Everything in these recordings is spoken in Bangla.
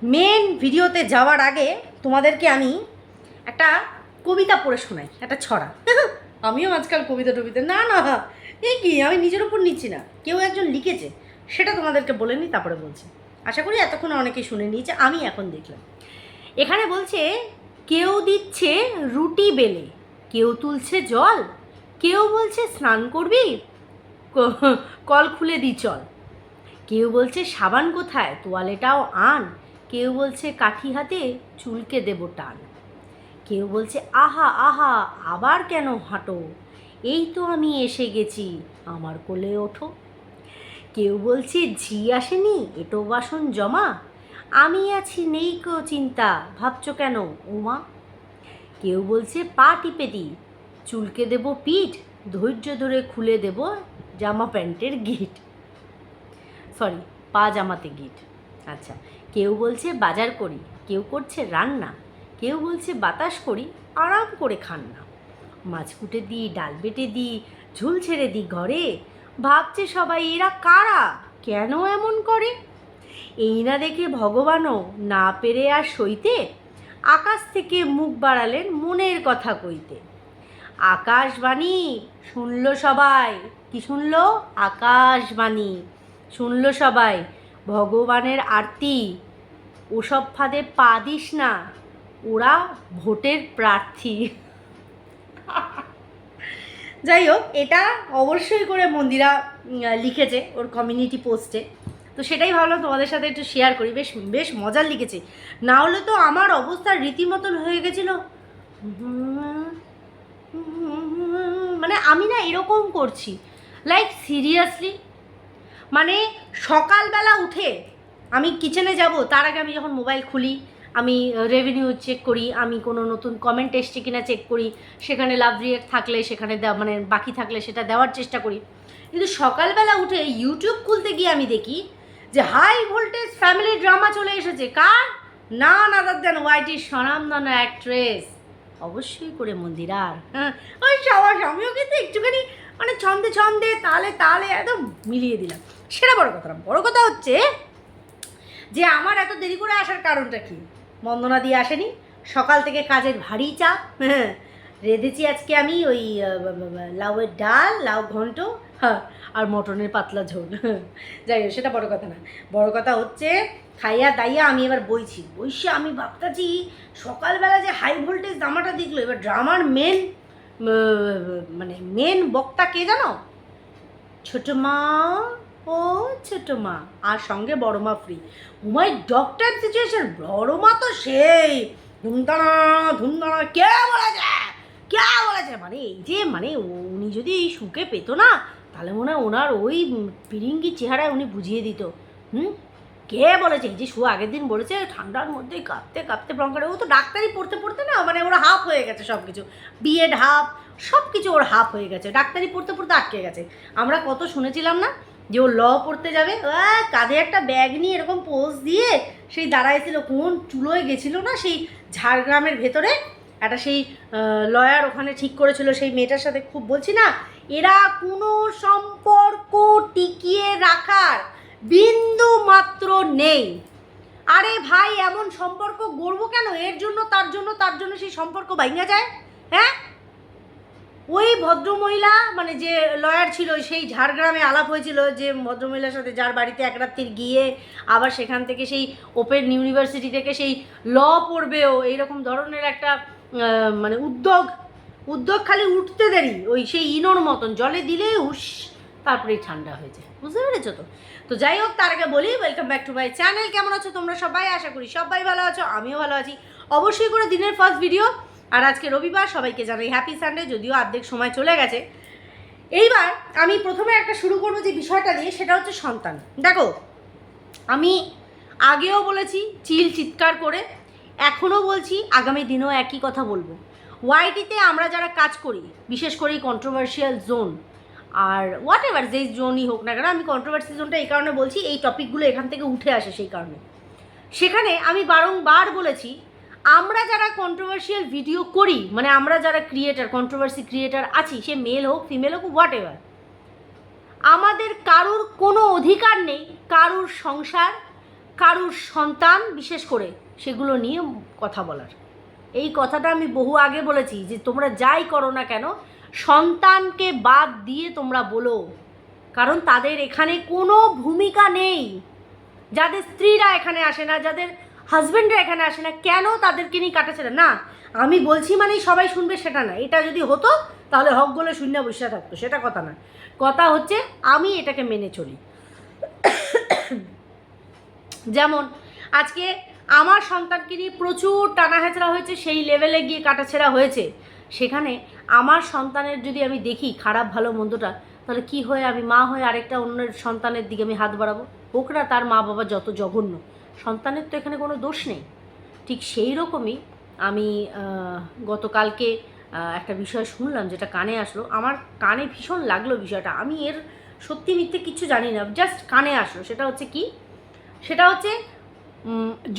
মেন ভিডিওতে যাওয়ার আগে তোমাদেরকে আমি একটা কবিতা পড়ে শোনাই, একটা ছড়া। আমিও আজকাল কবিতা টবিতা না না এই কি আমি নিজের উপর নিচ্ছি না, কেউ একজন লিখেছে সেটা তোমাদেরকে বলে নিই, তারপরে বলছি। আশা করি এতক্ষণ অনেকেই শুনে নিয়েছে, আমি এখন দেখলাম। এখানে বলছে, কেউ দিচ্ছে রুটি বেলে, কেউ তুলছে জল, কেউ বলছে স্নান করবি, কল খুলে দি চল, কেউ বলছে সাবান কোথায় তোয়ালেটাও আন, কেউ বলছে কাঠি হাতে চুলকে দেব টান, কেউ বলছে আহা আহা আবার কেন হাঁটো, এই তো আমি এসে গেছি আমার কোলে ওঠো, কেউ বলছে ঝি আসেনি এটো বাসন জমা, আমি আছি নেই কেউ চিন্তা ভাবছো কেন ওমা, কেউ বলছে পা টিপে দি চুলকে দেব পিঠ, ধৈর্য ধরে খুলে দেব জামা প্যান্টের গিট, সরি পা জামাতে গিট। আচ্ছা, কেউ বলছে বাজার করি, কেউ করছে রান্না, কেউ বলছে বাতাস করি আরাম করে খান না, মাছ কুটে দিই ডাল বেটে দিই ঝুল ছেড়ে দিই ঘরে, ভাবছে সবাই এরা কারা কেন এমন করে, এই না দেখে ভগবানও না পেরে আর সইতে, আকাশ থেকে মুখ বাড়ালেন মনের কথা কইতে, আকাশবাণী শুনল সবাই, কি শুনল? আকাশবাণী শুনল সবাই, ভগবানের আরতি, ওসব ফাঁদে পা দিস না, ওরা ভোটের প্রার্থী। যাই হোক, এটা অবশ্যই করে মন্দিরা লিখেছে ওর কমিউনিটি পোস্টে, তো সেটাই ভাবলাম তোমাদের সাথে একটু শেয়ার করি। বেশ বেশ মজার লিখেছে, না হলে তো আমার অবস্থা রীতিমতন হয়ে গেছিলো। মানে আমি না এরকম করছি, লাইক সিরিয়াসলি, মানে সকালবেলা উঠে আমি কিচেনে যাব, তার আগে আমি যখন মোবাইল খুলি আমি রেভিনিউ চেক করি, আমি কোনো নতুন কমেন্ট এসছে কিনা চেক করি, সেখানে লাভ রিয়েক্ট থাকলে সেখানে মানে বাকি থাকলে সেটা দেওয়ার চেষ্টা করি। কিন্তু সকালবেলা উঠে ইউটিউব খুলতে গিয়ে আমি দেখি যে হাই ভোল্টেজ ফ্যামিলি ড্রামা চলে এসেছে। কার? না আদার দেন ওয়াইটির স্বনামধন্য অ্যাক্ট্রেস, অবশ্যই করে মন্দিরার। হ্যাঁ, ওই সবার আমিও কিন্তু একটুখানি মানে ছন্দে ছন্দে তালে তালে একদম মিলিয়ে দিলাম। সেটা বড় কথা না, বড় কথা হচ্ছে যে আমার এত দেরি করে আসার কারণটা কি? বন্দনা দিয়ে আসেনি, সকাল থেকে কাজের ভারী চাপ। হ্যাঁ, রেঁধেছি আজকে আমি ওই লাউয়ের ডাল, লাউ ঘন্ট, হ্যাঁ, আর মটনের পাতলা ঝোল। যাই হোক, সেটা বড় কথা না, বড় কথা হচ্ছে খাইয়া দাইয়া আমি এবার বইসে আমি ভাবতাছি সকালবেলা যে হাই ভোল্টেজ ড্রামাটা দেখলো, এবার ড্রামার মেন মানে মেন বক্তা কে জানো? ছোট মা, ও ছোট মা, আর সঙ্গে বড় মা ফ্রি। উমাই ডক্টর সিচুয়েশন, বড় মা তো সেই ধুমধানা ধুমধানা, কে বলেছে কে বলেছে, মানে এই যে মানে উনি যদি এই সুখে পেতো না, তাহলে মনে হয় ওনার ওই পিরিঙ্গি চেহারায় উনি বুঝিয়ে দিত। কে বলেছে? এই যে শু আগের দিন বলেছে ঠান্ডার মধ্যে কাঁপতে কাঁপতে প্রঙ্কারে, ও তো ডাক্তারি পড়তে পড়তে না মানে ওরা হাফ হয়ে গেছে সব কিছু, বিএড হাফ, সব কিছু ওর হাফ হয়ে গেছে, ডাক্তারি পড়তে পড়তে আটকে গেছে। আমরা কত শুনেছিলাম না যে ও ল পড়তে যাবে, কাঁধে একটা ব্যাগ নিয়ে এরকম পোজ দিয়ে সেই দাঁড়াইছিল, কোন চুলোয় গেছিল না সেই ঝাড়গ্রামের ভেতরে একটা সেই লয়ার ওখানে ঠিক করেছিল সেই মেয়েটার সাথে, খুব বলছি না, এরা কোনো সম্পর্ক টিকিয়ে রাখার বিন্দু মাত্র নেই। আরে ভাই, এমন সম্পর্ক গড়বো কেন? এর জন্য তার জন্য তার জন্য সেই সম্পর্ক ভাঙা যায়। হ্যাঁ, ওই ভদ্রমহিলা মানে যে লয়ার ছিল, সেই ঝাড়গ্রামে আলাপ হয়েছিল যে ভদ্রমহিলার সাথে, যার বাড়িতে এক রাত্রির গিয়ে আবার সেখান থেকে সেই ওপেন ইউনিভার্সিটি থেকে সেই ল পড়বেও, এইরকম ধরনের একটা মানে উদ্যোগ খালি উঠতে দেরি, ওই সেই ইনোর মতন জলে দিলেই হুশ তারপরেই ঠান্ডা হয়ে যায়। বুঝতে পেরেছো তো? তো যাই হোক, তার আগে বলি welcome back to my channel. কেমন আছো তোমরা সবাই? আশা করি সবাই ভালো আছো, আমিও ভালো আছি। অবশ্যই করে দিনের ফার্স্ট ভিডিও, আর আজকে রবিবার, সবাইকে জানাই হ্যাপি সানডে, যদিও অর্ধেক সময় চলে গেছে। এইবার আমি প্রথমে একটা শুরু করবো যে বিষয়টা দিয়ে, সেটা হচ্ছে সন্তান। দেখো, আমি আগেও বলেছি চিৎকার করে, এখনও বলছি, আগামী দিনেও একই কথা বলবো। ওয়াইটিতে আমরা যারা কাজ করি, বিশেষ করে কন্ট্রোভার্সিয়াল জোন আর হোয়াট এভার যেই জোনই হোক না কেন, আমি কন্ট্রোভার্সি জোনটা এই কারণে বলছি, এই টপিকগুলো এখান থেকে উঠে আসে সেই কারণে। সেখানে আমি বারংবার বলেছি, আমরা যারা কন্ট্রোভার্সিয়াল ভিডিও করি, মানে আমরা যারা ক্রিয়েটার, কন্ট্রোভার্সি ক্রিয়েটার আছি, সে মেল হোক ফিমেল হোক হোয়াট এভার, আমাদের কারুর কোনো অধিকার নেই কারুর সংসার, কারুর সন্তান বিশেষ করে সেগুলো নিয়ে কথা বলার। এই কথাটা আমি বহু আগে বলেছি যে তোমরা যাই করো না কেন সন্তানকে বাদ দিয়ে তোমরা বলো, কারণ তাদের এখানে কোনো ভূমিকা নেই। যাদের স্ত্রীরা এখানে আসে না, যাদের হাজব্যান্ডরা এখানে আসে না, কেন তাদেরকে নিয়ে কাটাছেড়া? না আমি বলছি মানেই সবাই শুনবে সেটা না, এটা যদি হতো তাহলে হক বলে শূন্য বসে থাকতো, সেটা কথা না। কথা হচ্ছে আমি এটাকে মেনে চলি। যেমন আজকে আমার সন্তানকে নিয়ে প্রচুর টানা হেঁচড়া হয়েছে, সেই লেভেলে গিয়ে কাটাছেড়া হয়েছে। সেখানে আমার সন্তানের যদি আমি দেখি খারাপ ভালো মন্দটা, তাহলে কি হয়ে আমি মা হয়ে আরেকটা অন্যের সন্তানের দিকে আমি হাত বাড়াবো? হোক না তার মা বাবা যত জঘন্য, সন্তানের তো এখানে কোনো দোষ নেই। ঠিক সেই রকমই আমি গতকালকে একটা বিষয় শুনলাম যেটা কানে আসলো, আমার কানে ভীষণ লাগলো বিষয়টা। আমি এর সত্যি মিথ্যে কিছু জানি না, জাস্ট কানে আসলো। সেটা হচ্ছে কি, সেটা হচ্ছে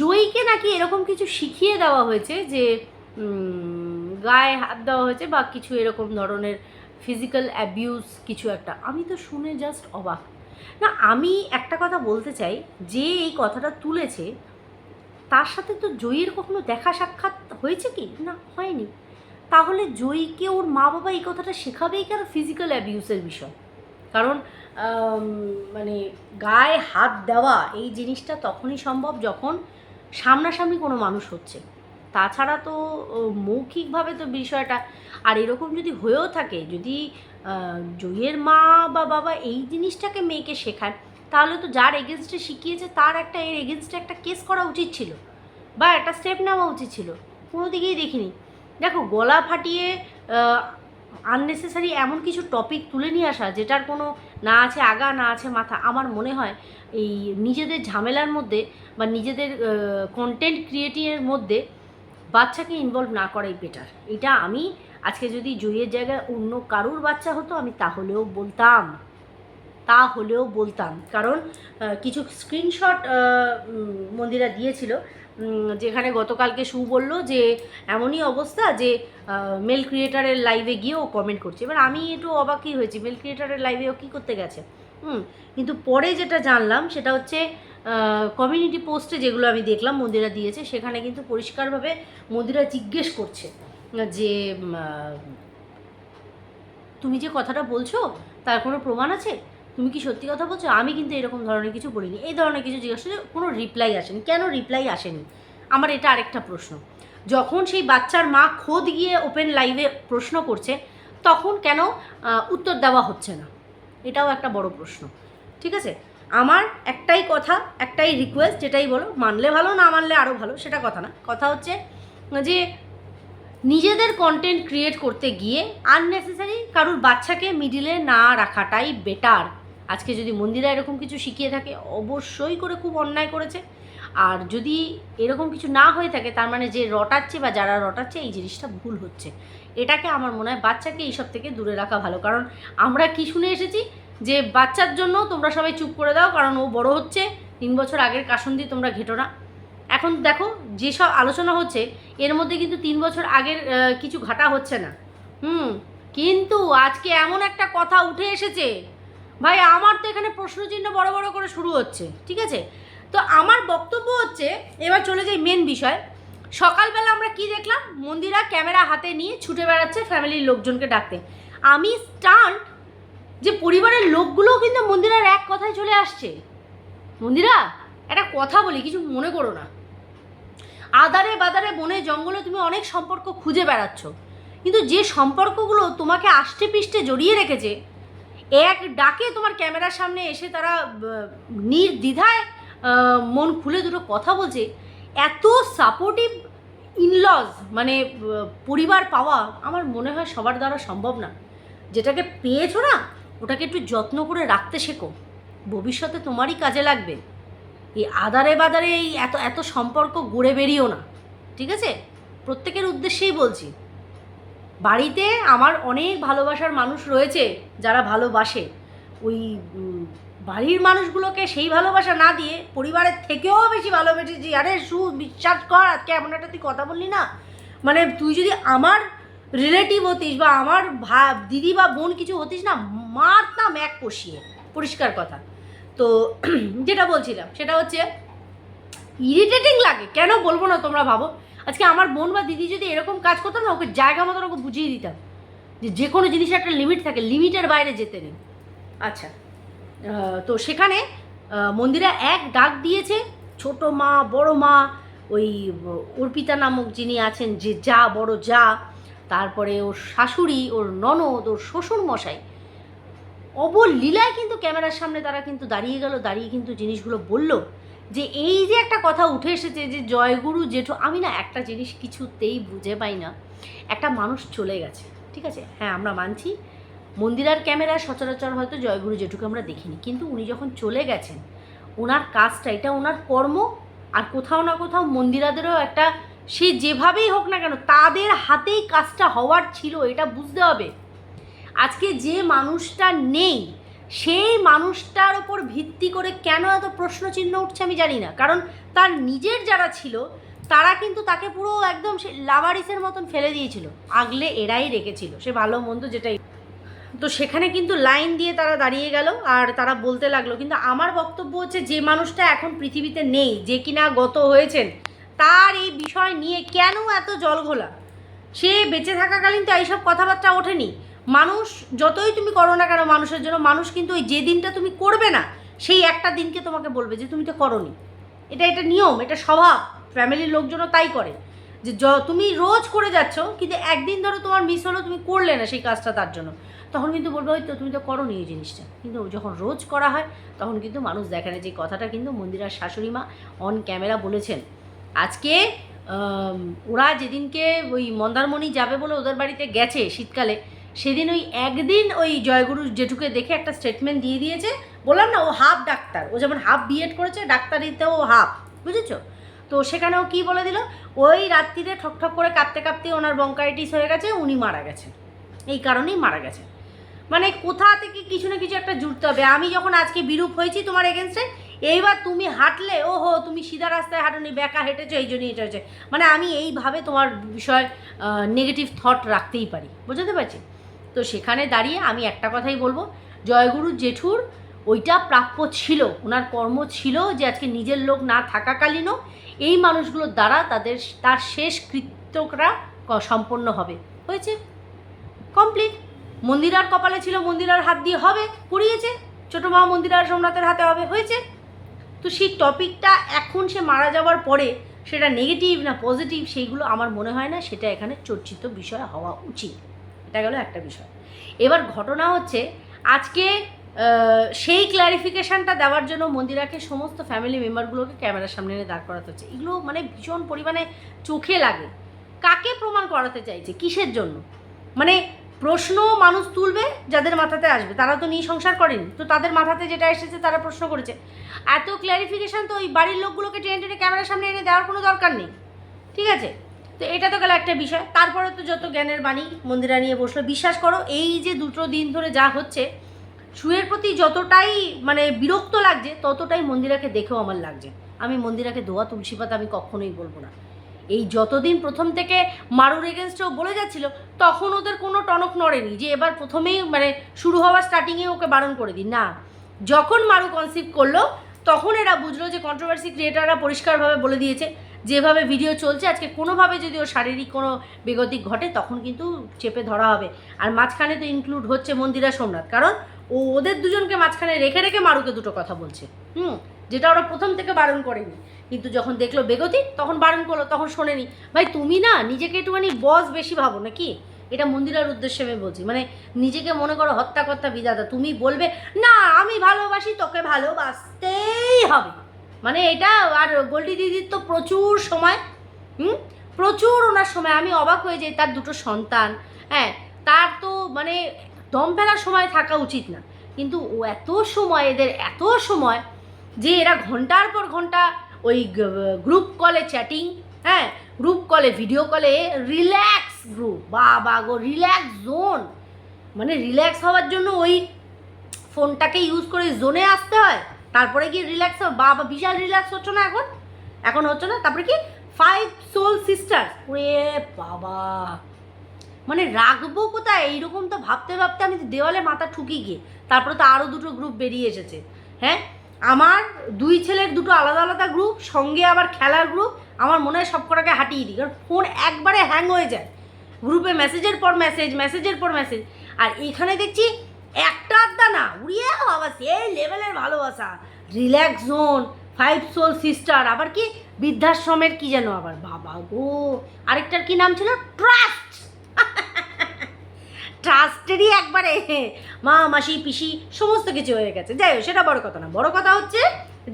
জয়ীকে নাকি এরকম কিছু শিখিয়ে দেওয়া হয়েছে যে গায়ে হাত দেওয়া হয়েছে বা কিছু এরকম ধরনের ফিজিক্যাল অ্যাবিউজ কিছু একটা। আমি তো শুনে জাস্ট অবাক। না আমি একটা কথা বলতে চাই, যে এই কথাটা তুলেছে তার সাথে তো জয়ীর কখনো দেখা সাক্ষাৎ হয়েছে কি? না, হয়নি। তাহলে জয়ীকে ওর মা বাবা এই কথাটা শেখাবেই কেন ফিজিক্যাল অ্যাবিউসের বিষয়? কারণ মানে গায়ে হাত দেওয়া এই জিনিসটা তখনই সম্ভব যখন সামনাসামনি কোনো মানুষ হচ্ছে, তাছাড়া তো মৌখিকভাবে তো বিষয়টা। আর এরকম যদি হয়েও থাকে, যদি জয়ের মা বা বাবা এই জিনিসটাকে মেয়েকে শেখায়, তাহলে তো যার এগেনস্টে শিখিয়েছে তার একটা এর এগেনস্টে একটা কেস করা উচিত ছিল বা একটা স্টেপ নেওয়া উচিত ছিল। কোনো দিকেই দেখিনি। দেখো গলা ফাটিয়ে আননেসেসারি এমন কিছু টপিক তুলে নিয়ে আসা যেটার কোনো না আছে আগা না আছে মাথা, আমার মনে হয় এই নিজেদের ঝামেলার মধ্যে বা নিজেদের কন্টেন্ট ক্রিয়েটিংয়ের মধ্যে বাচ্চাকে ইনভলভ না করাই বেটার। এটা আমি আজকে যদি জয়ের জায়গায় অন্য কারুর বাচ্চা হতো আমি তাহলেও বলতাম। কারণ কিছু স্ক্রিনশট মন্দিরা দিয়েছিল, যেখানে গতকালকে সু বলল যে এমনই অবস্থা যে মেল ক্রিয়েটারের লাইভে গিয়েও কমেন্ট করছে। এবার আমি একটু অবাকই হয়েছি, মেল ক্রিয়েটারের লাইভেও কী করতে গেছে। কিন্তু পরে যেটা জানলাম সেটা হচ্ছে কমিউনিটি পোস্টে যেগুলো আমি দেখলাম মন্দিরা দিয়েছে, সেখানে কিন্তু পরিষ্কারভাবে মন্দিরা জিজ্ঞেস করছে যে তুমি যে কথাটা বলছো তার কোনো প্রমাণ আছে, তুমি কি সত্যি কথা বলছো? আমি কিন্তু এরকম ধরনের কিছু বলিনি। এই ধরনের কিছু জিজ্ঞাসা করে কোনো রিপ্লাই আসেনি। কেন রিপ্লাই আসেনি? আমার এটা আরেকটা প্রশ্ন। যখন সেই বাচ্চার মা খোদ গিয়ে ওপেন লাইভে প্রশ্ন করছে তখন কেন উত্তর দেওয়া হচ্ছে না? এটাও একটা বড় প্রশ্ন। ঠিক আছে, আমার একটাই কথা, একটাই রিকোয়েস্ট, যেটাই বলো, মানলে ভালো না মানলে আরও ভালো সেটা কথা না। কথা হচ্ছে যে নিজেদের কন্টেন্ট ক্রিয়েট করতে গিয়ে আননেসেসারি কারুর বাচ্চাকে মিডিলে না রাখাটাই বেটার। আজকে যদি মন্দিরা এরকম কিছু শিখিয়ে থাকে অবশ্যই করে খুব অন্যায় করেছে। আর যদি এরকম কিছু না হয়ে থাকে তার মানে যে রটাচ্ছে বা যারা রটাচ্ছে এই জিনিসটা ভুল হচ্ছে। এটাকে আমার মনে হয় বাচ্চাকে এইসব থেকে দূরে রাখা ভালো। কারণ আমরা কি শুনে এসেছি যে বাচ্চার জন্য তোমরা সবাই চুপ করে দাও, কারণ ও বড় হচ্ছে, 3 বছর আগের কাসুন্দি তোমরা ঘেটো না। এখন দেখো যেসব আলোচনা হচ্ছে এর মধ্যে কিন্তু 3 বছর আগের কিছু ঘাটা হচ্ছে না। কিন্তু আজকে এমন একটা কথা উঠে এসেছে ভাই, আমার তো এখানে প্রশ্নচিহ্ন বড় বড় করে শুরু হচ্ছে। ঠিক আছে, তো আমার বক্তব্য হচ্ছে, এবার চলে যাই মেন বিষয়। সকালবেলা আমরা কি দেখলাম? মন্দিরা ক্যামেরা হাতে নিয়ে ছুটে বেড়াচ্ছে ফ্যামিলির লোকজনকে ডাকতে। আমি স্টান্ট যে পরিবারের লোকগুলোও কিন্তু মন্দিরার এক কথায় চলে আসছে। মন্দিরা একটা কথা বলি, কিছু মনে করো না। আদারে বাদারে বনে জঙ্গলে তুমি অনেক সম্পর্ক খুঁজে বেড়াচ্ছ, কিন্তু যে সম্পর্কগুলো তোমাকে আষ্টে পিষ্টে জড়িয়ে রেখেছে, এক ডাকে তোমার ক্যামেরার সামনে এসে তারা নির্দ্বিধায় মন খুলে দুটো কথা বলছে, এত সাপোর্টিভ ইনলজ মানে পরিবার পাওয়া আমার মনে হয় সবার দ্বারা সম্ভব না। যেটাকে পেয়েছো না ওটাকে একটু যত্ন করে রাখতে শেখো, ভবিষ্যতে তোমারই কাজে লাগবে। এই আদারে বাদারে এই এত এত সম্পর্ক গড়ে বেরিয়েও না। ঠিক আছে, প্রত্যেকের উদ্দেশ্যেই বলছি। বাড়িতে আমার অনেক ভালোবাসার মানুষ রয়েছে যারা ভালোবাসে, ওই বাড়ির মানুষগুলোকে সেই ভালোবাসা না দিয়ে পরিবারের থেকেও বেশি ভালোবেসেছি। আরে বিশ্বাস কর, আজকে এমন একটা তুই কথা বললি না, মানে তুই যদি আমার রিলেটিভ হতিস বা আমার দিদি বা বোন কিছু হতিস না, মারতাম এক কষিয়ে, পরিষ্কার কথা। তো যেটা বলছিলাম সেটা হচ্ছে ইরিটেটিং লাগে, কেন বলবো না তোমরা ভাবো। আজকে আমার বোন বা দিদি যদি এরকম কাজ করতো না, ওকে জায়গা মতন ওকে বুঝিয়ে দিতাম যে কোনো জিনিসের একটা লিমিট থাকে, লিমিটের বাইরে যেতে নেই। আচ্ছা, তো সেখানে মন্দিরা এক ডাক দিয়েছে ছোট মা, বড় মা, ওই অর্পিতা নামক যিনি আছেন, যে যা, বড় যা, তারপরে ওর শাশুড়ি, ওর ননদ, ওর শ্বশুর মশাই, অবলীলায় কিন্তু ক্যামেরার সামনে তারা কিন্তু দাঁড়িয়ে গেল, দাঁড়িয়ে কিন্তু জিনিসগুলো বলল যে এই যে একটা কথা উঠে এসেছে যে জয়গুরু জেঠু, আমি না একটা জিনিস কিছুতেই বুঝে পাই না। একটা মানুষ চলে গেছে, ঠিক আছে, হ্যাঁ আমরা মানছি মন্দিরার ক্যামেরায় সচরাচর হয়তো জয়গুরু জেঠুকে আমরা দেখিনি, কিন্তু উনি যখন চলে গেছেন ওনার কাজটা, এটা ওনার কর্ম। আর কোথাও না কোথাও মন্দিরাদেরও একটা, সে যেভাবেই হোক না কেন তাদের হাতেই কাজটা হওয়ার ছিল, এটা বুঝতে হবে। আজকে যে মানুষটা নেই সেই মানুষটার ওপর ভিত্তি করে কেন এত প্রশ্নচিহ্ন উঠছে আমি জানি না। কারণ তার নিজের যারা ছিল তারা কিন্তু তাকে পুরো একদম সে লাভারিসের মতন ফেলে দিয়েছিল, আগলে এরাই রেখেছিল, সে ভালো মন্দ যেটাই। তো সেখানে কিন্তু লাইন দিয়ে তারা দাঁড়িয়ে গেল আর তারা বলতে লাগলো। কিন্তু আমার বক্তব্য হচ্ছে যে মানুষটা এখন পৃথিবীতে নেই, যে কিনা গত হয়েছেন, তার এই বিষয় নিয়ে কেন এত জলঘোলা? সে বেঁচে থাকাকালীন তো এইসব কথাবার্তা ওঠেনি। মানুষ যতই তুমি করো না কেন মানুষের জন্য, মানুষ কিন্তু ওই যে দিনটা তুমি করবে না সেই একটা দিনকে তোমাকে বলবে যে তুমি তো করোনি। এটা নিয়ম, এটা স্বভাব, ফ্যামিলির লোকজনও তাই করে যে তুমি রোজ করে যাচ্ছ কিন্তু একদিন ধরো তোমার মিস হলো, তুমি করলে না সেই কাজটা, তার জন্য তখন কিন্তু বলবে হয়তো তুমি তো করোনি এই জিনিসটা। কিন্তু যখন রোজ করা হয় তখন কিন্তু মানুষ দেখে না। যে কথাটা কিন্তু মন্দিরার শাশুড়ি মা অন ক্যামেরা বলেছেন। আজকে ওরা যেদিনকে ওই মন্দারমণি যাবে বলে ওদের বাড়িতে গেছে শীতকালে, সেদিন ওই একদিন ওই জয়গুরু জেঠুকে দেখে একটা স্টেটমেন্ট দিয়ে দিয়েছে। বললাম না ও হাফ ডাক্তার, ও যেমন হাফ বিএড করেছে ডাক্তারিতেও হাফ, বুঝেছো? তো সেখানেও কি বলে দিল, ওই রাত্রিরে ঠকঠক করে কাঁপতে কাঁপতে ওনার বঙ্কাইটিস হয়ে গেছে, উনি মারা গেছেন, এই কারণেই মারা গেছেন। মানে কোথা থেকে কিছু না কিছু একটা জুড়তে হবে। আমি যখন আজকে বিরূপ হয়েছি তোমার এগেনস্টে, এইবার তুমি হাঁটলে ওহো তুমি সিধা রাস্তায় হাঁটোনি, ব্যাকা হেঁটেছো, এই জন্যই এটা হয়েছে, মানে আমি এইভাবে তোমার বিষয় নেগেটিভ থট রাখতেই পারি, বুঝতে পারছি? তো সেখানে দাঁড়িয়ে আমি একটা কথাই বলবো, জয়গুরু জেঠুর ওইটা প্রাপ্য ছিল, ওনার কর্ম ছিল যে আজকে নিজের লোক না থাকাকালীনও এই মানুষগুলোর দ্বারা তার শেষ কৃত্যকরা সম্পন্ন হবে, হয়েছে, কমপ্লিট। মন্দিরার কপালে ছিল, মন্দিরার হাত দিয়ে হবে, করিয়েছে, ছোটো মা মন্দিরার সোমনাথের হাতে হবে, হয়েছে। তো সেই টপিকটা এখন সে মারা যাওয়ার পরে সেটা নেগেটিভ না পজিটিভ সেইগুলো আমার মনে হয় না সেটা এখানে চর্চিত বিষয় হওয়া উচিত। এটা গেল একটা বিষয়। এবার ঘটনা হচ্ছে আজকে সেই ক্ল্যারিফিকেশানটা দেওয়ার জন্য মন্দিরাকে সমস্ত ফ্যামিলি মেম্বারগুলোকে ক্যামেরার সামনে এনে দাঁড় করাতে হচ্ছে। এগুলো মানে ভীষণ পরিমাণে চোখে লাগে। কাকে প্রমাণ করাতে চাইছে, কিসের জন্য? মানে প্রশ্ন মানুষ তুলবে যাদের মাথাতে আসবে, তারা তো নিয়ে সংসার করেনি, তো তাদের মাথাতে যেটা এসেছে তারা প্রশ্ন করেছে। এত ক্ল্যারিফিকেশান তো ওই বাড়ির লোকগুলোকে টেনে টেনে ক্যামেরার সামনে এনে দেওয়ার কোনো দরকার নেই, ঠিক আছে? তো এটা তো গেল একটা বিষয়। তারপরে তো যত জ্ঞানের বাণী মন্দিরা নিয়ে বসলো। বিশ্বাস করো এই যে 2 দিন ধরে যা হচ্ছে, শুয়ের প্রতি যতটাই মানে বিরক্ত লাগছে ততটাই মন্দিরাকে দেখেও আমার লাগছে। আমি মন্দিরাকে দোয়া তুলসী পাতা আমি কখনোই বলবো না। এই যতদিন প্রথম থেকে মারুর এগেনস্টেও বলে যাচ্ছিল তখন ওদের কোনো টনক নড়েনি যে এবার প্রথমেই মানে শুরু হওয়ার স্টার্টিংয়ে ওকে বারণ করে দিন না। যখন মারু কনসিভ করলো তখন এরা বুঝলো যে কন্ট্রোভার্সি ক্রিয়েটাররা পরিষ্কারভাবে বলে দিয়েছে যেভাবে ভিডিও চলছে আজকে কোনোভাবে যদি ওর শারীরিক কোনো বেগতিক ঘটে তখন কিন্তু চেপে ধরা হবে। আর মাঝখানে তো ইনক্লুড হচ্ছে মন্দিরা সোমনাথ, কারণ ওদের দুজনকে মাঝখানে রেখে রেখে মারুকে দুটো কথা বলছে, যেটা ওরা প্রথম থেকে বারণ করেনি, কিন্তু যখন দেখলো বেগতি তখন বারণ করলো, তখন শোনেনি। ভাই তুমি না নিজেকে একটুখানি বস বেশি ভাবো নাকি? এটা মন্দিরার উদ্দেশ্যে আমি বলছি, মানে নিজেকে মনে করো হত্যাকর্তা বিধাতা, তুমি বলবে না আমি ভালোবাসি তোকে ভালোবাসতেই হবে, মানে এটা। আর গোল্ডি দিদির তো প্রচুর সময়, প্রচুর ওনার সময়, আমি অবাক হয়ে যাই। তার 2 সন্তান, হ্যাঁ, তার তো মানে দম ফেলার সময় থাকা উচিত না, কিন্তু ও এত সময়, এদের এত সময় যে এরা ঘন্টার পর ঘন্টা ওই গ্রুপ কলে চ্যাটিং, হ্যাঁ, গ্রুপ কলে ভিডিও কলে রিল্যাক্স গ্রুপ, বাবা গো রিল্যাক্স জোন, মানে রিল্যাক্স হওয়ার জন্য ওই ফোনটাকে ইউজ করে জোনে আসতে হয়, তারপরে গিয়ে রিল্যাক্স হবে। বাবা বিশাল রিল্যাক্স হচ্ছে না এখন হচ্ছে না। তারপরে কি 5 সোল সিস্টার, ওরে বাবা, মানে রাখবো কোথায়? এইরকম তো ভাবতে ভাবতে আমি দেওয়ালে মাথা ঠুকি গিয়ে, তারপরে তো আরও 2 গ্রুপ বেরিয়ে এসেছে, হ্যাঁ। আমার 2 ছেলের 2টো আলাদা আলাদা গ্রুপ, সঙ্গে আবার খেলার গ্রুপ। আমার মনে হয় সব কটাকে হাঁটিয়ে দিই, কারণ ফোন একবারে হ্যাং হয়ে যায়। গ্রুপে মেসেজের পর মেসেজ, মেসেজের পর মেসেজ। আর এখানে দেখছি একটা আড্ডা না, উড়িয়ে বাবা সেই লেভেলের ভালোবাসা, রিল্যাক্স জোন, 5 সোল সিস্টার, আবার কি বৃদ্ধাশ্রমের কি যেন আবার, বাবা গো আরেকটার কি নাম ছিল, ট্রাস্ট। ট্রাস্টেরই একবারে মা মাসি পিসি সমস্ত কিছু হয়ে গেছে। যাই হোক, সেটা বড় কথা না। বড় কথা হচ্ছে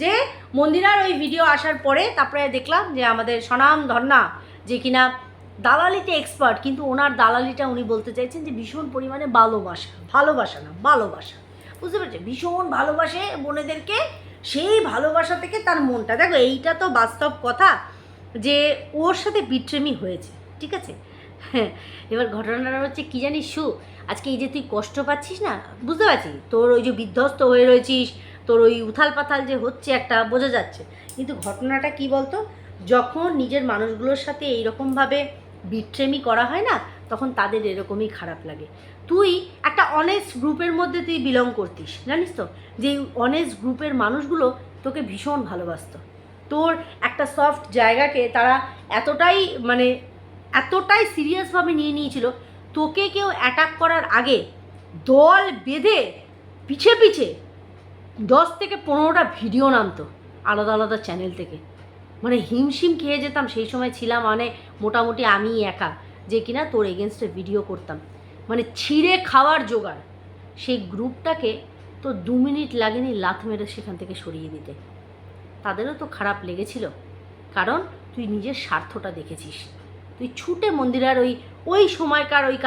যে মন্দিরার ওই ভিডিও আসার পরে তারপরে দেখলাম যে আমাদের স্বনাম ধন্যা, যে কিনা দালালিতে এক্সপার্ট, কিন্তু ওনার দালালিটা উনি বলতে চাইছেন যে ভীষণ পরিমাণে ভালোবাসা, ভালোবাসা না ভালোবাসা, বুঝতে পারছি, ভীষণ ভালোবাসে বোনেদেরকে। সেই ভালোবাসা থেকে তার মনটা, দেখো এইটা তো বাস্তব কথা যে ওর সাথে বিট্রেমি হয়েছে, ঠিক আছে। হ্যাঁ, এবার ঘটনাটা হচ্ছে কী জানিস শু, আজকে এই যে তুই কষ্ট পাচ্ছিস না, বুঝতে পারছি, তোর ওই যে বিধ্বস্ত হয়ে রয়েছিস, তোর ওই উথাল পাথাল যে হচ্ছে একটা বোঝা যাচ্ছে, কিন্তু ঘটনাটা কি বলতো, যখন নিজের মানুষগুলোর সাথে এইরকমভাবে বিট্রেমি করা হয় না, তখন তাদের এরকমই খারাপ লাগে। তুই একটা অনেস্ট গ্রুপের মধ্যে তুই বিলং করতিস, জানিস তো, যে অনেস্ট গ্রুপের মানুষগুলো তোকে ভীষণ ভালোবাসতো। তোর একটা সফট জায়গাকে তারা এতটাই সিরিয়াসভাবে নিয়ে নিয়েছিল, তোকে কেউ অ্যাটাক করার আগে দল বেঁধে পিছে পিছে 10 থেকে 15টা ভিডিও নামতো আলাদা আলাদা চ্যানেল থেকে। মানে হিমশিম খেয়ে যেতাম, সেই সময় ছিলাম মানে মোটামুটি আমি একা, যে কিনা তোর এগেনস্টে ভিডিও করতাম, মানে ছিঁড়ে খাওয়ার জোগাড়। সেই গ্রুপটাকে তো 2 মিনিট লাগেনি লাথ মেরে সেখান থেকে সরিয়ে দিতে। তাদেরও তো খারাপ লেগেছিল, কারণ তুই নিজের স্বার্থটা দেখেছিস। তুই ছুটে মন্দিরার ওই সময়কার ওই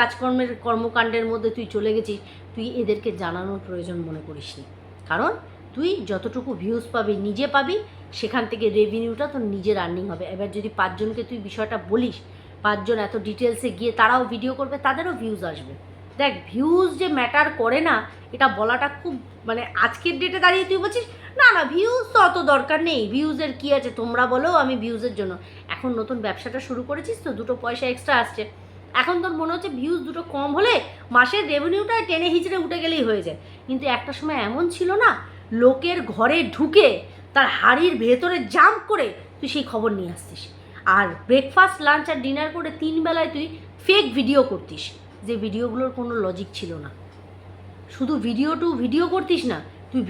কর্মকাণ্ডের মধ্যে তুই চলে গেছিস। তুই এদেরকে জানানোর প্রয়োজন মনে করিসনি, কারণ তুই যতটুকু ভিউজ পাবি নিজে পাবি, সেখান থেকে রেভিনিউটা তোর নিজের আর্নিং হবে। এবার যদি 5 জনকে তুই বিষয়টা বলিস, 5 জন এত ডিটেলসে গিয়ে তারাও ভিডিও করবে, তাদেরও ভিউজ আসবে। দেখ, ভিউজ যে ম্যাটার করে না এটা বলাটা খুব, মানে আজকের ডেটে দাঁড়িয়ে তুই বলছিস না না ভিউজ তো অত দরকার নেই, ভিউজের কী আছে, তোমরা বলো, আমি ভিউজের জন্য। এখন নতুন ব্যবসাটা শুরু করেছিস তো, 2টো পয়সা এক্সট্রা আসছে, এখন তোর মনে হচ্ছে ভিউজ 2টো কম হলে মাসের রেভিনিউটা টেনে হিচড়ে উঠে গেলেই হয়ে যায়। কিন্তু একটা সময় এমন ছিল না, লোকের ঘরে ঢুকে তার হাড়ির ভেতরে জাম্প করে তুই সেই খবর নিয়ে আসতিস। আর ব্রেকফাস্ট, লাঞ্চ আর ডিনার করে 3 বেলায় তুই ফেক ভিডিও করতিস, যে ভিডিওগুলোর কোনো লজিক ছিল না। শুধু ভিডিও করতিস না, তুই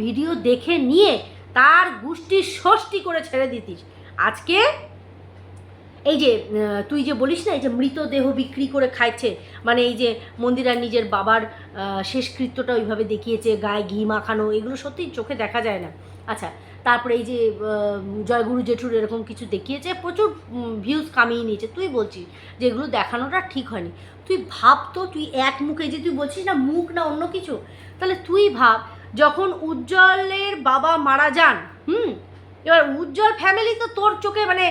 ভিডিও দেখে নিয়ে তার গুষ্টি ষষ্ঠী করে ছেড়ে দিতিস। আজকে এই যে তুই যে বলিস না, এই যে মৃতদেহ বিক্রি করে খাইছে, মানে এই যে মন্দিরা নিজের বাবার শেষকৃত্যটা ওইভাবে দেখিয়েছে, গায়ে ঘি মাখানো, এগুলো সত্যিই চোখে দেখা যায় না। আচ্ছা, তারপরে এই যে জয়গুরু জেঠুর এরকম কিছু দেখিয়েছে, প্রচুর ভিউজ কামিয়ে নিয়েছে। তুই বলছিস যে এগুলো দেখানোটা ঠিক হয়নি। তুই ভাব তো, তুই এক মুখে যে তুই বলছিস না মুখ না অন্য কিছু, তাহলে তুই ভাব যখন উজ্জ্বলের বাবা মারা যান, এবার উজ্জ্বল ফ্যামিলি তো তোর চোখে মানে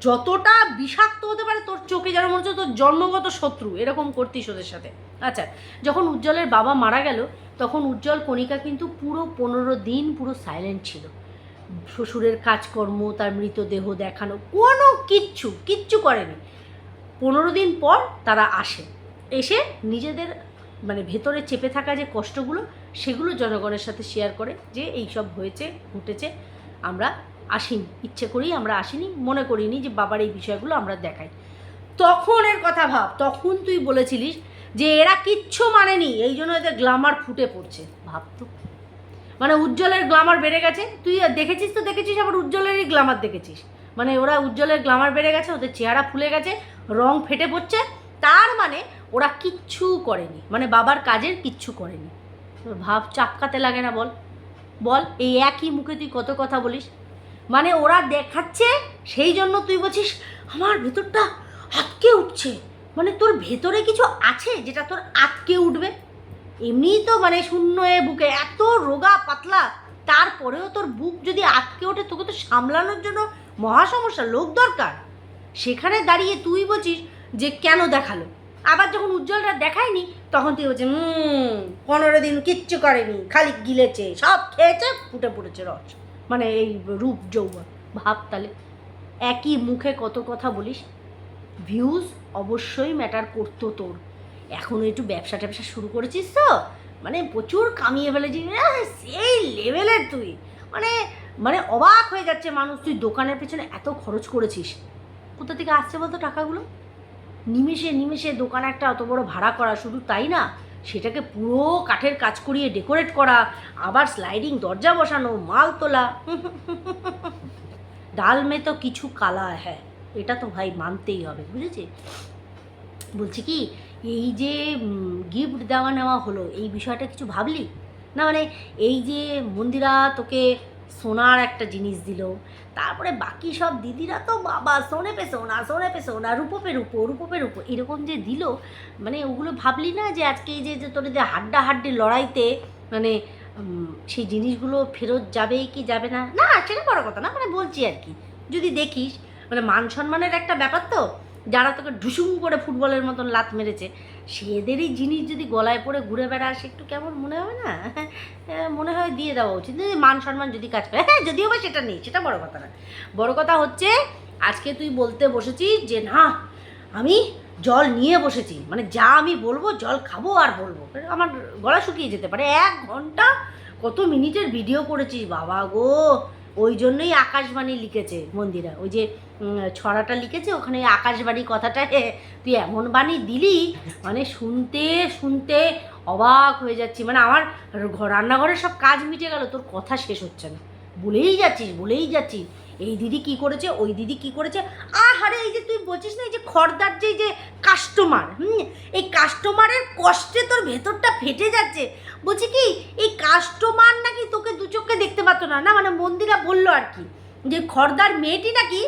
যতটা বিষাক্ত হতে পারে, তোর চোখে যেন মনে হচ্ছে তোর জন্মগত শত্রু, এরকম করতিস ওদের সাথে। আচ্ছা, যখন উজ্জ্বলের বাবা মারা গেল, তখন উজ্জ্বল কণিকা কিন্তু পুরো 15 দিন পুরো সাইলেন্ট ছিল। শ্বশুরের কাজকর্ম, তার মৃতদেহ দেখানো, কোনো কিচ্ছু করেনি। 15 দিন পর তারা এসে নিজেদের মানে ভেতরে চেপে থাকা যে কষ্টগুলো, সেগুলো জনগণের সাথে শেয়ার করে, যে এইসব হয়েছে ঘটেছে, আমরা আসিনি, ইচ্ছে করেই আমরা আসিনি, মনে করিনি যে বাবার এই বিষয়গুলো আমরা দেখাই। তখন এর কথা ভাব, তখন তুই বলেছিলিস যে এরা কিচ্ছু মানেনি, এই জন্য এদের গ্ল্যামার ফুটে পড়ছে। ভাবতো, মানে উজ্জ্বলের গ্ল্যামার বেড়ে গেছে। তুই দেখেছিস তো দেখেছিস, আবার উজ্জ্বলেরই গ্ল্যামার দেখেছিস, মানে ওরা উজ্জ্বলের গ্ল্যামার বেড়ে গেছে, ওদের চেহারা ফুলে গেছে, রং ফেটে পড়ছে, তার মানে ওরা কিচ্ছু করেনি, মানে বাবার কাজের কিচ্ছু করেনি। ভাব, চাপকাতে লাগে না বল? এই একই মুখে তুই কত কথা বলিস, মানে ওরা দেখাচ্ছে সেই জন্য তুই বলছিস আমার ভেতরটা আটকে উঠছে, মানে তোর ভেতরে কিছু আছে যেটা তোর আটকে উঠবে। এমনিই তো মানে শূন্য বুকে এত রোগা পাতলা, তারপরেও তোর বুক যদি আটকে ওঠে, তোকে তো সামলানোর জন্য মহা সমস্যা, লোক দরকার। সেখানে দাঁড়িয়ে তুই বলছিস যে কেন দেখালো, আবার যখন উজ্জ্বলরা দেখায়নি তখন তুই বলছিস 15 দিন কিচ্ছু করেনি, খালি গিলেছে, সব খেয়েছে, ফুটে পড়েছে রস, মানে এই রূপ যৌবন। ভাব তাহলে, একই মুখে কত কথা বলিস। ভিউজ অবশ্যই ম্যাটার করতো তোর, এখনও একটু ব্যবসা শুরু করেছিস তো, মানে প্রচুর কামিয়ে ফেলেছি, সেই লেভেলের তুই, মানে মানে অবাক হয়ে যাচ্ছে মানুষ, তুই দোকানের পেছনে এত খরচ করেছিস, কোথা থেকে আসছে বলতো টাকাগুলো? নিমেষে নিমেষে দোকান একটা অত বড় ভাড়া করা, শুধু তাই না, সেটাকে পুরো কাঠের কাজ করিয়ে ডেকোরেট করা, আবার স্লাইডিং দরজা বসানো, মাল তোলা। ডাল মে তো কিছু কালা হ্যাঁ, এটা তো ভাই মানতেই হবে, বুঝেছি। বলছি কি, এই যে গিফট দেওয়া নেওয়া হলো, এই বিষয়টা কিছু ভাবলি না? মানে এই যে মন্দিরা তোকে সোনার একটা জিনিস দিল, তারপরে বাকি সব দিদিরা তো বাবা সোনে পে সোনা, সোনে পে সোনা, রূপো পে রূপো, রূপো পে রূপো, এরকম যে দিল, মানে ওগুলো ভাবলি না যে আজকে এই যে তোর যে হাড্ডাহাড্ডি লড়াইতে মানে সেই জিনিসগুলো ফেরত যাবে কি যাবে না? না সেটা বড় কথা না, মানে বলছি আর কি, যদি দেখিস মানে মান সম্মানের একটা ব্যাপার তো, যারা তোকে ঢুসুম করে ফুটবলের মতন লাত মেরেছে, সেদেরই জিনিস যদি গলায় পড়ে ঘুরে বেড়াস, একটু কেমন মনে হবে না? মনে হয় দিয়ে দেওয়া উচিত, যদি মান সম্মান যদি কাজ করে। হ্যাঁ, যদিও বা সেটা নেই, সেটা বড় কথা না। বড় কথা হচ্ছে আজকে তুই বলতে বসেছিস যে না আমি জল নিয়ে বসেছি, মানে যা আমি বলবো জল খাবো আর বলবো, আমার গলা শুকিয়ে যেতে পারে। 1 ঘন্টা কত মিনিটের ভিডিও করেছিস বাবা গো! ওই জন্যই আকাশবাণী লিখেছে মন্দিরা, ওই যে ছড়াটা লিখেছে ওখানে আকাশবাণী কথাটা তুই এমন বাণী দিলি, মানে শুনতে শুনতে অবাক হয়ে যাচ্ছি, মানে আমার রান্নাঘরের সব কাজ মিটে গেল, তোর কথা শেষ হচ্ছে না, বলেই যাচ্ছিস বলেই যাচ্ছিস, এই দিদি কি করেছে, ওই দিদি কি করেছে। আরে এই যে তুই বলছিস না, এই যে খড়দার যে কাস্টমার, এই কাস্টমারের কষ্টে তোর ভেতরটা ফেটে যাচ্ছে। বলছি কি, এই কাস্টমার নাকি তোকে দু চোখে দেখতে পারতো না, না মানে মন্দিরা বললো আর কি, যে খড়দার মেয়েটি নাকি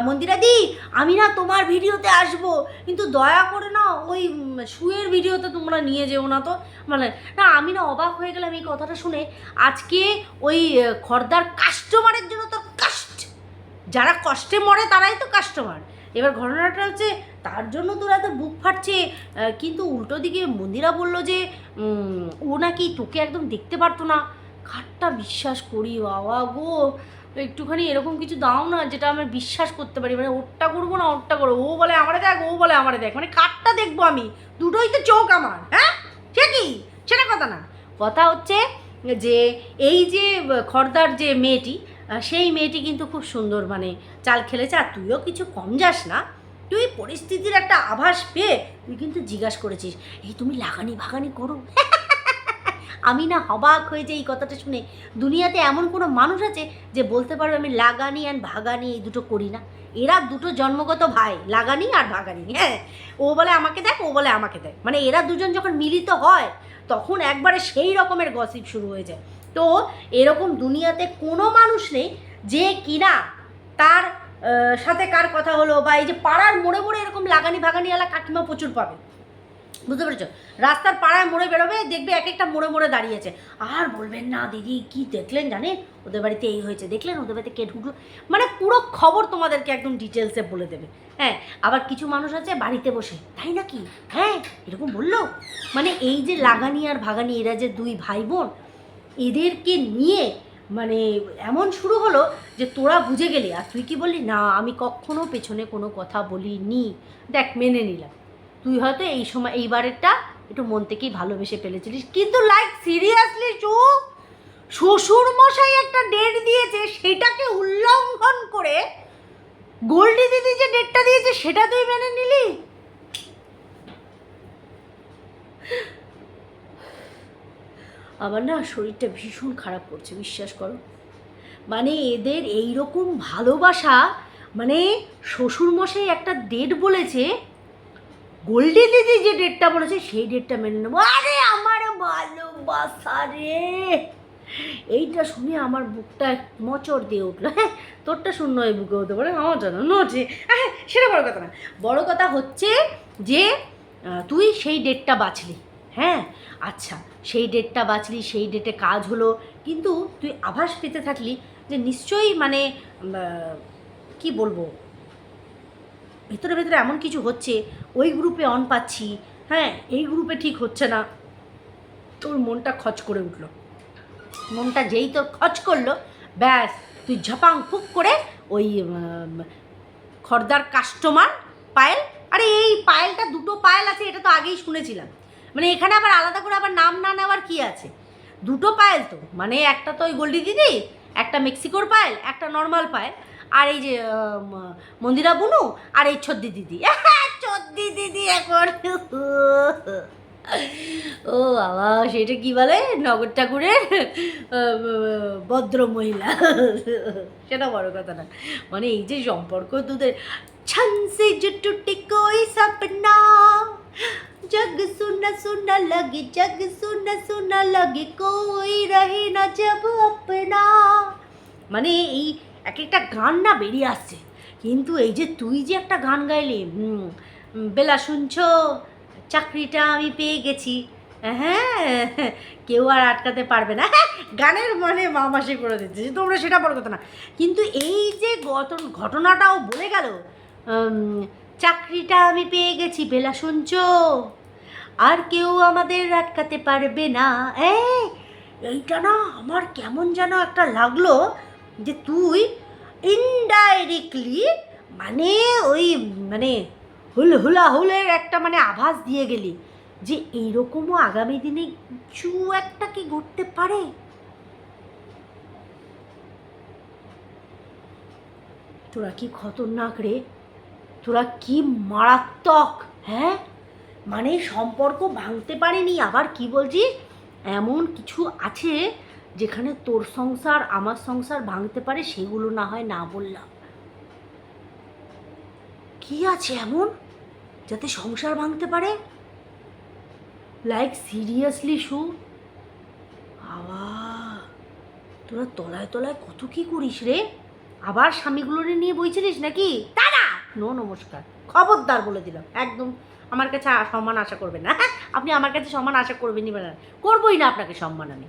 মন্দিরা দি আমি না তোমার ভিডিওতে আসবো, কিন্তু দয়া করে না ওই শুয়ের ভিডিওতে তোমরা নিয়ে যেও না তো। মানে না, আমি না অবাক হয়ে গেলাম এই কথাটা শুনে। আজকে ওই খড়দার কাস্টমারের জন্য তো যারা কষ্টে মরে তারাই তো কাস্টমার। এবার ঘটনাটা হচ্ছে তার জন্য তোরা এত বুক ফাটছে, কিন্তু উল্টো দিকে মন্দিরা বলল যে ও নাকি তোকে একদম দেখতে পারতো না। কারটা বিশ্বাস করি বাবা গো, একটুখানি এরকম কিছু দাও না যেটা আমি বিশ্বাস করতে পারি, মানে ওরটা করবো না ওরটা করবো, ও বলে আমারে দেখ, ও বলে আমারে দেখ, মানে কারটা দেখবো আমি? দুটোই তো চোখ আমার, হ্যাঁ সে কি, সেটা কথা না। কথা হচ্ছে যে এই যে খড়দার যে মেয়েটি, সেই মেয়েটি কিন্তু খুব সুন্দর মানে চাল খেলেছে, আর তুইও কিছু কম যাস না। তুই পরিস্থিতির একটা আভাস পেয়ে তুই কিন্তু জিজ্ঞাসা করেছিস এই তুমি লাগানি ভাগানি করো। আমি না অবাক হয়ে যে এই কথাটা শুনে, দুনিয়াতে এমন কোনো মানুষ আছে যে বলতে পারবে আমি লাগানি অ্যান্ড ভাগানি এই দুটো করি না? এরা দুটো জন্মগত ভাই, লাগানি আর ভাগানি। হ্যাঁ, ও বলে আমাকে দেখ, ও বলে আমাকে দেখ, মানে এরা দুজন যখন মিলিত হয় তখন একবারে সেই রকমের গসিপ শুরু হয়ে যায়। তো এরকম দুনিয়াতে কোনো মানুষ নেই যে কিনা তার সাথে কার কথা হলো, বা এই যে পাড়ার মোড়ে মোড়ে এরকম লাগানি ভাগানিওয়ালা কাকিমা প্রচুর পাবে, বুঝতে পেরেছো? রাস্তার পাড়ায় মোড়ে বেরোবে, দেখবে এক একটা মোড়ে মোড়ে দাঁড়িয়েছে, আর বলবেন না দিদি কি দেখলেন জানেন ওদের বাড়িতে এই হয়েছে, দেখলেন ওদের বাড়িতে কে ঢুকলো, মানে পুরো খবর তোমাদেরকে একদম ডিটেলসে বলে দেবে। হ্যাঁ, আবার কিছু মানুষ আছে বাড়িতে বসে তাই নাকি, হ্যাঁ এরকম বললো, মানে এই যে লাগানি আর ভাগানি এরা যে দুই ভাই বোন, এদেরকে নিয়ে মানে এমন শুরু হলো যে তোরা বুঝে গেলি, আর তুই কি বললি না আমি কখনো পেছনে কোনো কথা বলিনি। দেখ মেনে নিলাম তুই হয়তো এই সময় এইবারেরটা একটু মন থেকেই ভালোবেসে ফেলেছিলিস, কিন্তু লাইক সিরিয়াসলি শ্বশুর মশাই একটা ডেট দিয়েছে, সেটাকে উল্লঙ্ঘন করে গোল্ডি দিদি যে ডেটটা দিয়েছে সেটা তুই মেনে নিলি? আমার না শরীরটা ভীষণ খারাপ করছে, বিশ্বাস করো। মানে এদের এই রকম ভালোবাসা, মানে শ্বশুরমশাই একটা ডেট বলেছে, গোল্ডি দিদি যে ডেটটা বলেছে সেই ডেটটা মেনে নেবো। আরে আমার ভালোবাসা রে, এইটা শুনে আমার বুকটা মোচড় দিয়ে উঠলো। হ্যাঁ, তোরটা শূন্য এই বুকে হতে পারে, আমারটা না নটে। হ্যাঁ, সেটা বড় কথা না, বড় কথা হচ্ছে যে তুই সেই ডেটটা বাছলি। হ্যাঁ আচ্ছা, সেই ডেটটা বাছলি, সেই ডেটে কাজ হলো, কিন্তু তুই আভাস পেতে থাকলি যে নিশ্চয়ই মানে কি বলবো, ভেতরে ভেতরে এমন কিছু হচ্ছে, ওই গ্রুপে অন পাচ্ছি, হ্যাঁ এই গ্রুপে ঠিক হচ্ছে না, তোর মনটা খচ করে উঠলো। মনটা যেই তোর খচ করলো, ব্যাস তুই ঝপাং ফুক করে ওই খর্দার কাস্টমার পায়েল, আরে এই পায়েলটা দুটো পায়েল আছে এটা তো আগেই শুনেছিলাম, মানে এখানে আবার আলাদা করে আবার নাম না নেওয়ার কি আছে? দুটো পায়েল তো, মানে একটা তো ওই গোল্ডি দিদি, একটা মেক্সিকোর পায়েল, একটা নর্মাল পায়েল, আর এই যে মন্দিরা বুনু, আর এই ছদ্দি দিদি। ছদ্দি দিদি এখন ও বাবা, সেটা কি বলে, নগর ঠাকুরের ভদ্র মহিলা। সেটা বড় কথা না, মানে এই যে সম্পর্ক তোদের, ছনসে যে টুটে কোই সপনা, जग सुना सुना लगे, जग सुना सुना लगे, कोई रहे ना जब अपना। মানে এই এক একটা গান না বেরিয়ে আসছে, কিন্তু এই যে তুই যে একটা গান গাইলি, বেলা শুনছো চাকরিটা আমি পেয়ে গেছি, হ্যাঁ কেউ আর আটকাতে পারবে না, গানের মানে মামাসি করে দিচ্ছে তোমরা, সেটা বড় কথা না। কিন্তু এই যে ঘটনাটাও বলে গেল, চাকরিটা আমি পেয়ে গেছি বেলা শুনছো, আর কেউ আমাদের আটকাতে পারবে না। এইটা না আমার কেমন যেন একটা লাগলো, যে তুই ইনডাইরেক্টলি মানে ওই মানে হুলাহুলের একটা মানে আভাস দিয়ে গেলি, যে এইরকমও আগামী দিনে কিছু একটা কি ঘটতে পারে। তোরা কি খতরনাক রে, তোরা কি মারাত্মক, হ্যাঁ মানে সম্পর্ক ভাঙতে পারেনি, আবার কি বলছিস এমন কিছু আছে যেখানে তোর সংসার আমার সংসার ভাঙতে পারে, সেগুলো না হয় না বললাম, কি আছে এমন যাতে সংসার ভাঙতে পারে? লাইক সিরিয়াসলি শু, বাবা তোরা তলায় তলায় কত কি করিস রে, আবার স্বামীগুলোরে নিয়ে বইছিলিস নাকি? দাদা নো নমস্কার, খবরদার বলে দিলাম, একদম আমার কাছে সম্মান আশা করবেন না, আপনি আমার কাছে সম্মান আশা করবেনই না, করবোই না আপনাকে সম্মান আমি,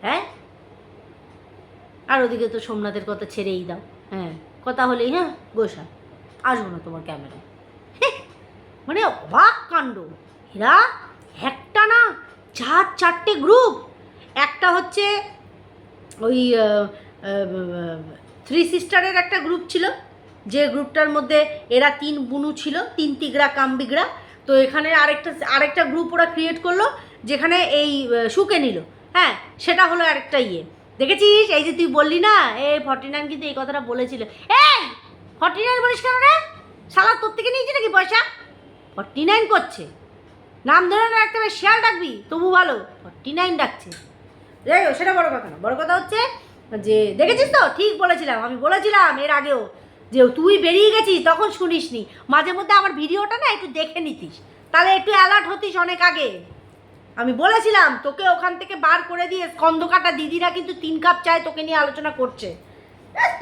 হ্যাঁ। আর ওদিকে তো সোমনাথের কথা ছেড়েই দাও, হ্যাঁ কথা হলেই হ্যাঁ গোসা, আসবো না তোমার ক্যামেরায়, মানে অবাক কাণ্ড। এরা একটা না চারটে গ্রুপ, একটা হচ্ছে ওই থ্রি সিস্টারের একটা গ্রুপ ছিল, যে গ্রুপটার মধ্যে এরা 3 বুনু ছিল, 3 তিগড়া কামবিগড়া। তো এখানে আরেকটা গ্রুপ ওরা ক্রিয়েট করলো, যেখানে এই শুকে নিল, হ্যাঁ সেটা হলো আরেকটা ইয়ে, দেখেছিস? এই যে তুই বললি না, 49 কিন্তু এই কথাটা বলেছিল, 49 বলিস কেন রে, শালা তোর থেকে নিয়েছি নাকি পয়সা? 49 করছে, নাম ধরে রাখতে হবে, শেয়াল ডাকবি তবু ভালো, 49 ডাকছে। যাই হোক সেটা বড় কথা না, বড় কথা হচ্ছে যে দেখেছিস তো, ঠিক বলেছিলাম, আমি বলেছিলাম এর আগেও, যে তুই বেরিয়ে গেছিস তখন শুনিসনি, মাঝে মধ্যে আমার ভিডিওটা না একটু দেখে নিতিস, তাহলে একটু অ্যালার্ট হতিস অনেক আগে। আমি বলেছিলাম তোকে ওখান থেকে বার করে দিয়ে স্কন্ধকাটা দিদিরা কিন্তু 3 কাপ চায় তোকে নিয়ে আলোচনা করছে,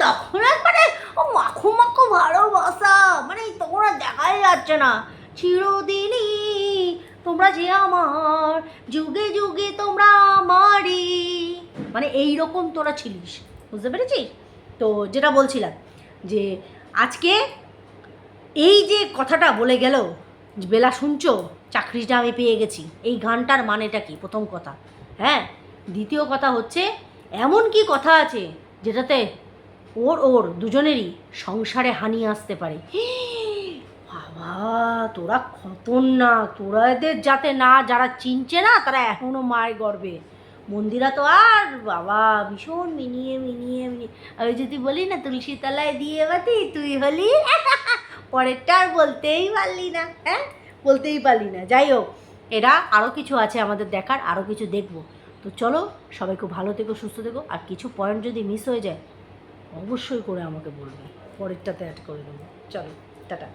তখন একবারে ও মাখো মাখো ভালোবাসা, মানে তোমরা দেখাই যাচ্ছে না, চিরদিনই তোমরা যে আমার, যুগে যুগে তোমরা আমারই, মানে এইরকম তোরা ছিলিস, বুঝতে পেরেছিস? তো যেটা বলছিলাম, যে আজকে এই যে কথাটা বলে গেল, বেলা শুনছো চাকরিটা আমি পেয়ে গেছি, এই গানটার মানেটা কি প্রথম কথা, হ্যাঁ। দ্বিতীয় কথা হচ্ছে এমন কি কথা আছে যেটাতে ওর দুজনেরই সংসারে হানি আসতে পারে। বাবা তোরা খতরনাক, তোরা এদের যাতে না, যারা চিনছে না তারা এখনও মায়ের গর্বে, মন্দিরা তো আর বাবা ভীষণ মিনিয়ে মিনিয়ে মিনিয়ে, আমি যদি বলি না তুলসী তলায় দিয়ে বাতি তুই হলি, পরেরটা আর বলতেই পারলি না, হ্যাঁ বলতেই পারলি না। যাই হোক, এরা আরও কিছু আছে আমাদের দেখার, আরও কিছু দেখবো। তো চলো সবাই খুব ভালো থেকো, সুস্থ থেকো, আর কিছু পয়েন্ট যদি মিস হয়ে যায় অবশ্যই করে আমাকে বলবে, পরেরটাতে অ্যাড করে দেবো। চলো টাটা।